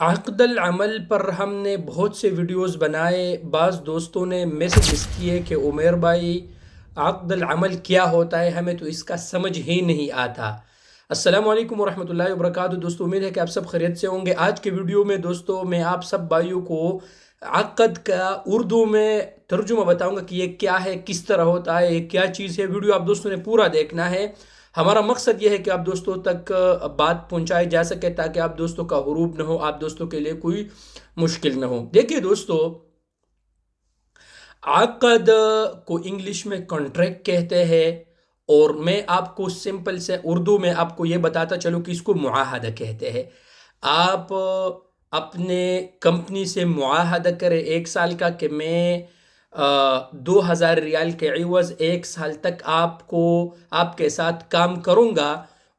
عقد العمل پر ہم نے بہت سے ویڈیوز بنائے. بعض دوستوں نے میسیجز کیے کہ عمیر بھائی عقد العمل کیا ہوتا ہے، ہمیں تو اس کا سمجھ ہی نہیں آتا. السلام علیکم ورحمۃ اللہ وبرکاتہ. دوستو امید ہے کہ آپ سب خیریت سے ہوں گے. آج کے ویڈیو میں دوستو میں آپ سب بھائیوں کو عقد کا اردو میں ترجمہ بتاؤں گا کہ یہ کیا ہے، کس طرح ہوتا ہے، یہ کیا چیز ہے. ویڈیو آپ دوستوں نے پورا دیکھنا ہے. ہمارا مقصد یہ ہے کہ آپ دوستوں تک بات پہنچائی جا سکے تاکہ آپ دوستوں کا غروب نہ ہو، آپ دوستوں کے لیے کوئی مشکل نہ ہو. دیکھیے دوستو، عقد کو انگلش میں کانٹریکٹ کہتے ہیں، اور میں آپ کو سمپل سے اردو میں آپ کو یہ بتاتا چلوں کہ اس کو معاہدہ کہتے ہیں. آپ اپنے کمپنی سے معاہدہ کریں 1 سال کا کہ میں 2,000 ریال کے عوض 1 سال تک آپ کے ساتھ کام کروں گا.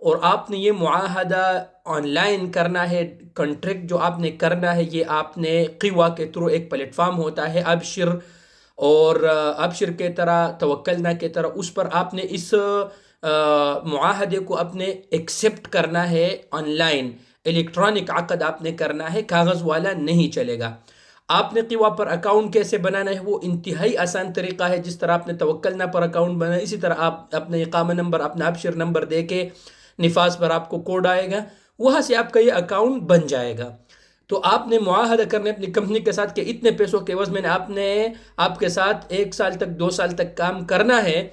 اور آپ نے یہ معاہدہ آن لائن کرنا ہے. کنٹریکٹ جو آپ نے کرنا ہے یہ آپ نے قیوا کے تھرو، ایک پلیٹ فارم ہوتا ہے ابشر، اور ابشر کے طرح، توکلنا کے طرح، اس پر آپ نے اس معاہدے کو اپنے ایکسیپٹ کرنا ہے. آن لائن الیکٹرانک عقد آپ نے کرنا ہے، کاغذ والا نہیں چلے گا. آپ نے قیوا پر اکاؤنٹ کیسے بنانا ہے، وہ انتہائی آسان طریقہ ہے. جس طرح آپ نے توکلنا پر اکاؤنٹ بنانا ہے، اسی طرح آپ اپنے اقامہ نمبر، اپنا ابشر نمبر دے کے نفاذ پر آپ کو کوڈ آئے گا، وہاں سے آپ کا یہ اکاؤنٹ بن جائے گا. تو آپ نے معاہدہ کرنے اپنی کمپنی کے ساتھ کہ اتنے پیسوں کے عوض میں نے آپ کے ساتھ 1 سال تک، 2 سال تک کام کرنا ہے.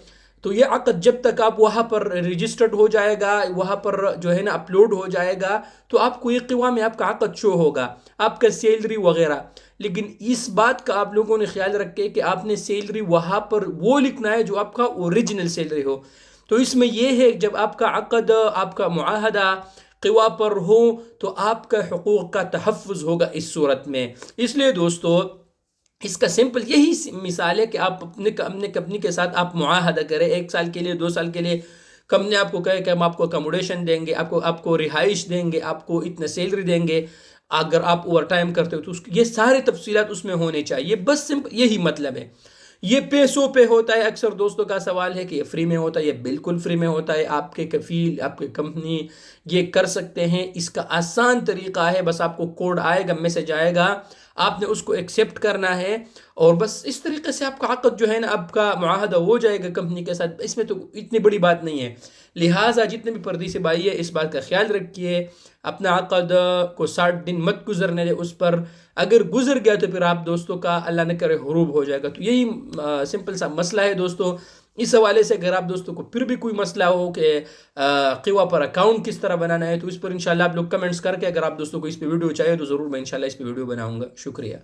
تو یہ عقد جب تک آپ وہاں پر رجسٹرڈ ہو جائے گا، وہاں پر جو ہے نا اپلوڈ ہو جائے گا، تو آپ کو یہ قیوا میں آپ کا عقد شو ہوگا، آپ کا سیلری وغیرہ. لیکن اس بات کا آپ لوگوں نے خیال رکھے کہ آپ نے سیلری وہاں پر وہ لکھنا ہے جو آپ کا اوریجنل سیلری ہو. تو اس میں یہ ہے جب آپ کا عقد، آپ کا معاہدہ قیوا پر ہو تو آپ کا حقوق کا تحفظ ہوگا اس صورت میں. اس لیے دوستو اس کا سمپل یہی مثال ہے کہ آپ اپنے کمپنی کے ساتھ آپ معاہدہ کریں 1 سال کے لیے، 2 سال کے لیے. کمپنی آپ کو کہے کہ ہم آپ کو اکاموڈیشن دیں گے، آپ کو رہائش دیں گے، آپ کو اتنا سیلری دیں گے، اگر آپ اوور ٹائم کرتے ہو تو یہ سارے تفصیلات اس میں ہونے چاہیے. بس سمپل یہی مطلب ہے. یہ پیسوں پہ ہوتا ہے. اکثر دوستوں کا سوال ہے کہ یہ فری میں ہوتا ہے. یہ بالکل فری میں ہوتا ہے. آپ کے کفیل، آپ کے کمپنی یہ کر سکتے ہیں. اس کا آسان طریقہ ہے، بس آپ کو کوڈ آئے گا، میسج آئے گا، آپ نے اس کو ایکسیپٹ کرنا ہے، اور بس اس طریقے سے آپ کا عقد جو ہے نا، آپ کا معاہدہ ہو جائے گا کمپنی کے ساتھ. اس میں تو اتنی بڑی بات نہیں ہے. لہٰذا جتنے بھی پردیسی بھائی ہے اس بات کا خیال رکھیے، اپنا عقد کو 60 دن مت گزرنے دے اس پر. اگر گزر گیا تو پھر آپ دوستوں کا اللہ نہ کرے حروب ہو جائے گا. تو یہی سمپل سا مسئلہ ہے دوستو. اس حوالے سے اگر آپ دوستوں کو پھر بھی کوئی مسئلہ ہو کہ قیوا پر اکاؤنٹ کس طرح بنانا ہے، تو اس پر انشاءاللہ آپ لوگ کمنٹس کر کے، اگر آپ دوستوں کو اس پہ ویڈیو چاہیے تو ضرور میں انشاءاللہ اس پہ ویڈیو بناؤں گا. شکریہ.